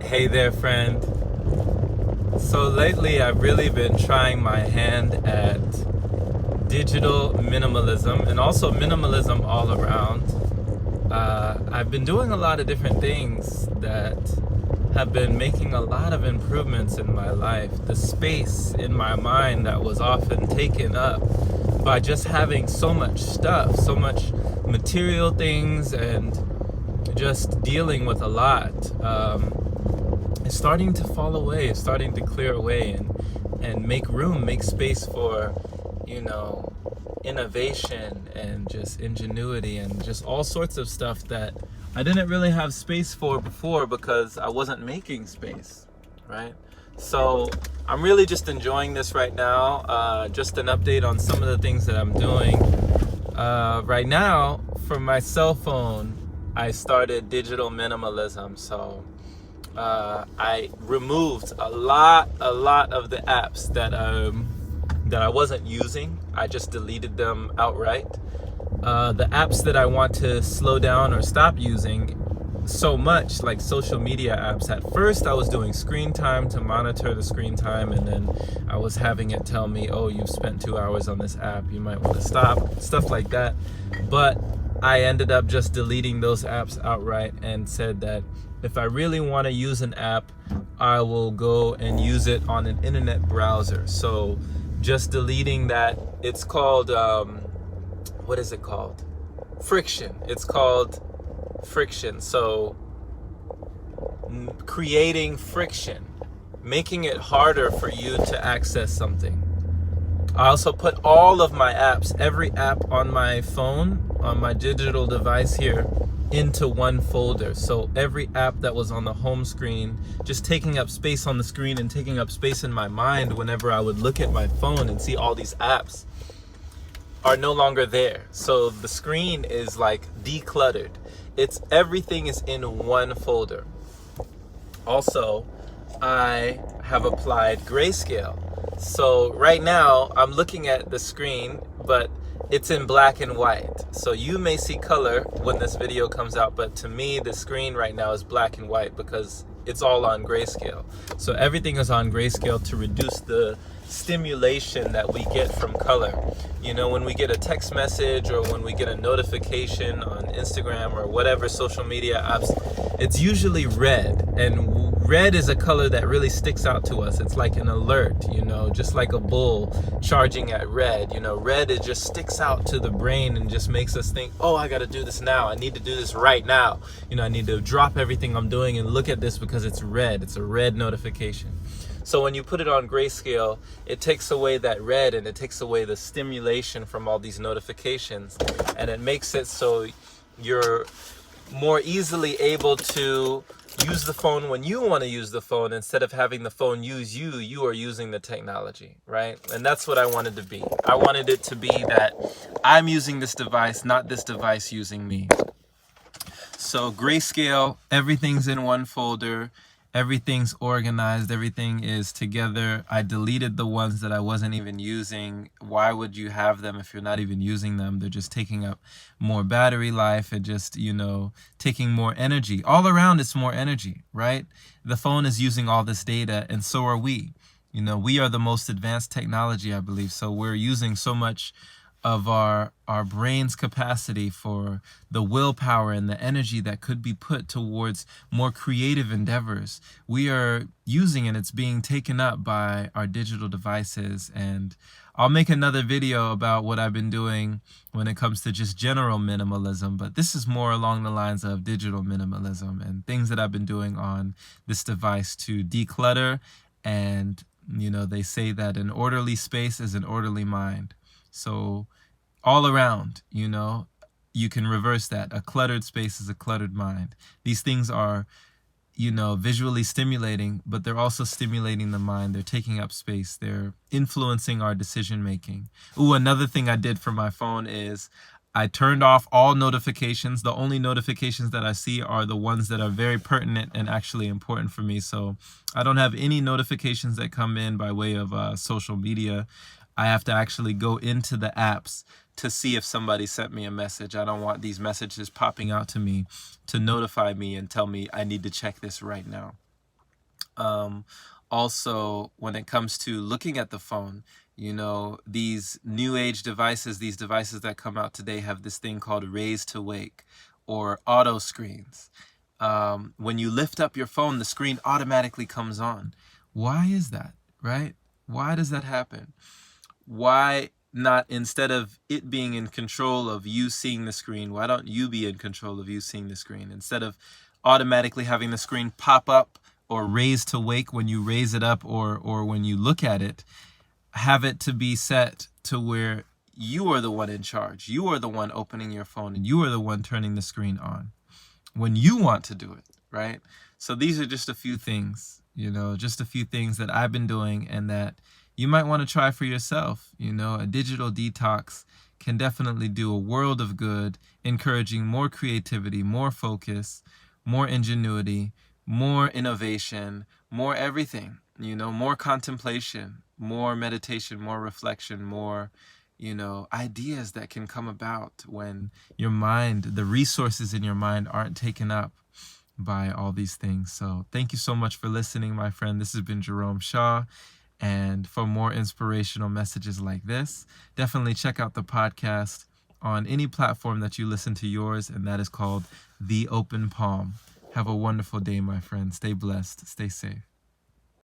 Hey there, friend. So lately, I've really been trying my hand at digital minimalism and also minimalism all around. I've been doing a lot of different things that have been making a lot of improvements in my life. The space in my mind that was often taken up by just having so much stuff, so much material things, and just dealing with a lot. It's starting to fall away, it's starting to clear away and make room, make space for, you know, innovation and just ingenuity and just all sorts of stuff that I didn't really have space for before because I wasn't making space, right? So I'm really just enjoying this right now. Just an update on some of the things that I'm doing. Right now, for my cell phone, I started digital minimalism. So I removed a lot of the apps that I wasn't using. I just deleted them outright. The apps that I want to slow down or stop using so much, like social media apps. At first, I was doing screen time to monitor the screen time, and then I was having it tell me, oh, you've spent 2 hours on this app, you might want to stop, stuff like that. But I ended up just deleting those apps outright and said that if I really want to use an app, I will go and use it on an internet browser. So just deleting that. It's called, what is it called? Friction. It's called Friction. So creating friction, making it harder for you to access something. I also put all of my apps, every app on my phone, on my digital device here, into one folder. So every app that was on the home screen, just taking up space on the screen and taking up space in my mind whenever I would look at my phone and see all these apps, are no longer there. So the screen is like decluttered. Everything is in one folder. Also, I have applied grayscale. So right now I'm looking at the screen, but it's in black and white. So you may see color when this video comes out, but to me the screen right now is black and white because it's all on grayscale. So everything is on grayscale to reduce the stimulation that we get from color. You know, when we get a text message or when we get a notification on Instagram or whatever social media apps, it's usually red, and red is a color that really sticks out to us. It's like an alert, you know, just like a bull charging at red. You know, red, it just sticks out to the brain and just makes us think, oh, I got to do this now. I need to do this right now. You know, I need to drop everything I'm doing and look at this because it's red. It's a red notification. So when you put it on grayscale, it takes away that red and it takes away the stimulation from all these notifications, and it makes it so you're more easily able to use the phone when you want to use the phone instead of having the phone use you. You are using the technology, right? And that's what I wanted to be. I wanted it to be that I'm using this device, not this device using me. So grayscale, everything's in one folder. Everything's organized, everything is together. I deleted the ones that I wasn't even using. Why would you have them if you're not even using them? They're just taking up more battery life and just, you know, taking more energy. All around, it's more energy, right? The phone is using all this data, and so are we. You know, we are the most advanced technology, I believe. So we're using so much of our brain's capacity for the willpower and the energy that could be put towards more creative endeavors. We are using it. It's being taken up by our digital devices. And I'll make another video about what I've been doing when it comes to just general minimalism, but this is more along the lines of digital minimalism and things that I've been doing on this device to declutter. And, you know, they say that an orderly space is an orderly mind. So all around, you know, you can reverse that. A cluttered space is a cluttered mind. These things are, you know, visually stimulating, but they're also stimulating the mind. They're taking up space. They're influencing our decision making. Ooh, another thing I did for my phone is I turned off all notifications. The only notifications that I see are the ones that are very pertinent and actually important for me. So I don't have any notifications that come in by way of social media. I have to actually go into the apps to see if somebody sent me a message. I don't want these messages popping out to me to notify me and tell me I need to check this right now. Also, when it comes to looking at the phone, these new age devices, these devices that come out today have this thing called raise to wake or auto screens. When you lift up your phone, the screen automatically comes on. Why is that, right? Why does that happen? Why not, instead of it being in control of you seeing the screen, why don't you be in control of you seeing the screen? Instead of automatically having the screen pop up or raise to wake when you raise it up or when you look at it, have it to be set to where you are the one in charge. You are the one opening your phone and you are the one turning the screen on when you want to do it, right? So these are just a few things, just a few things that I've been doing and that you might want to try for yourself. A digital detox can definitely do a world of good, encouraging more creativity, more focus, more ingenuity, more innovation, more everything, more contemplation, more meditation, more reflection, more ideas that can come about when your mind, the resources in your mind aren't taken up by all these things. So thank you so much for listening, my friend. This has been Jerome Shaw. And for more inspirational messages like this, definitely check out the podcast on any platform that you listen to yours, and that is called The Open Palm. Have a wonderful day, my friend. Stay blessed. Stay safe.